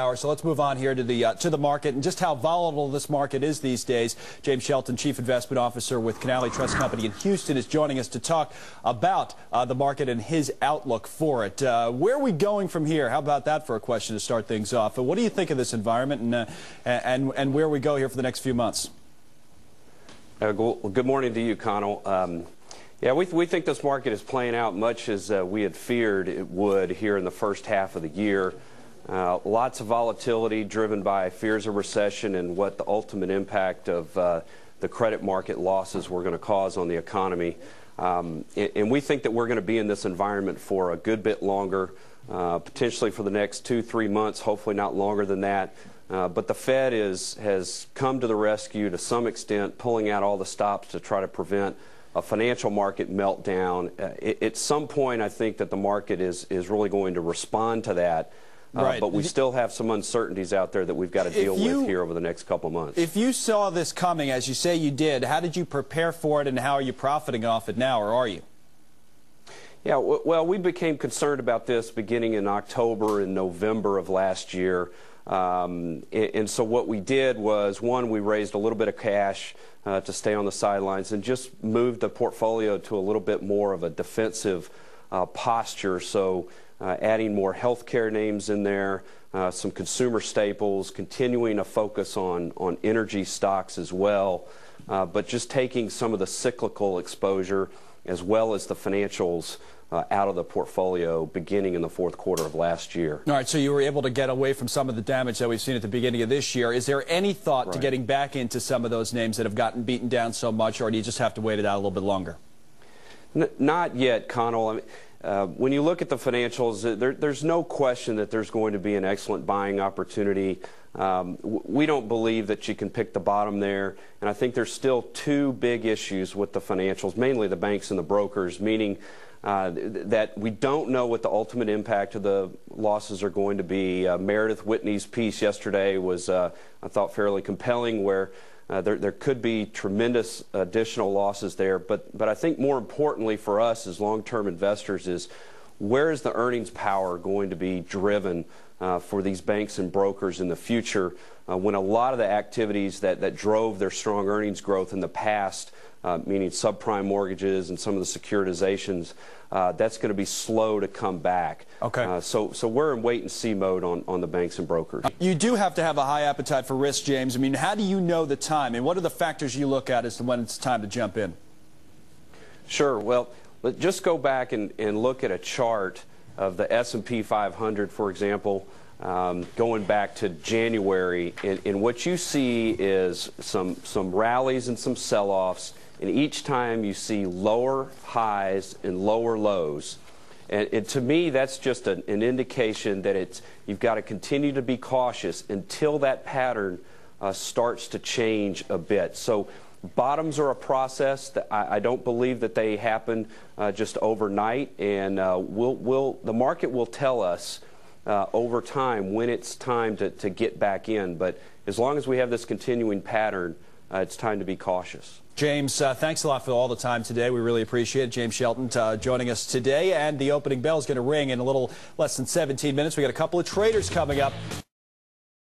hour. So let's move on here to the market and just how volatile this market is these days. James Shelton, Chief Investment Officer with Kanaly Trust Company in Houston, is joining us to talk about the market and his outlook for it. Where are we going from here? How about that for a question to start things off? What do you think of this environment and where we go here for the next few months? Good morning to you, Connell. Yeah, we think this market is playing out much as we had feared it would here in the first half of the year. Lots of volatility driven by fears of recession and what the ultimate impact of the credit market losses were going to cause on the economy. And we think that we're going to be in this environment for a good bit longer, potentially for the next 2-3 months, hopefully not longer than that. But the Fed has come to the rescue to some extent, pulling out all the stops to try to prevent a financial market meltdown. At some point, I think that the market is really going to respond to that. Right. But we still have some uncertainties out there that we've got to deal with here over the next couple months. If you saw this coming, as you say you did, how did you prepare for it, and how are you profiting off it now, or are you? Yeah, well, we became concerned about this beginning in October and November of last year. And so what we did was, one, we raised a little bit of cash to stay on the sidelines and just moved the portfolio to a little bit more of a defensive posture. So adding more healthcare names in there, some consumer staples, continuing a focus on energy stocks as well, but just taking some of the cyclical exposure as well as the financials out of the portfolio beginning in the fourth quarter of last year. All right, so you were able to get away from some of the damage that we've seen at the beginning of this year. Is there any thought to getting back into some of those names that have gotten beaten down so much, or do you just have to wait it out a little bit longer? Not yet, Connell. I mean, when you look at the financials, there's no question that there's going to be an excellent buying opportunity. We don't believe that you can pick the bottom there, and I think there's still two big issues with the financials, mainly the banks and the brokers, meaning that we don't know what the ultimate impact of the losses are going to be. Meredith Whitney's piece yesterday was, I thought, fairly compelling, where there could be tremendous additional losses there. But I think more importantly for us as long-term investors is, where is the earnings power going to be driven for these banks and brokers in the future, when a lot of the activities that drove their strong earnings growth in the past, meaning subprime mortgages and some of the securitizations, that's going to be slow to come back. Okay. So we're in wait-and-see mode on the banks and brokers. You do have to have a high appetite for risk, James. I mean, how do you know the time, and what are the factors you look at as to when it's time to jump in? Sure. Well, let's just go back and look at a chart of the S&P 500, for example, going back to January, and what you see is some rallies and some sell-offs, and each time you see lower highs and lower lows. And to me, that's just an indication that you've got to continue to be cautious until that pattern starts to change a bit. So bottoms are a process that I don't believe that they happen just overnight, and the market will tell us over time when it's time to get back in. But as long as we have this continuing pattern, it's time to be cautious. James, thanks a lot for all the time today. We really appreciate it. James Shelton joining us today, and the opening bell is going to ring in a little less than 17 minutes. We got a couple of traders coming up.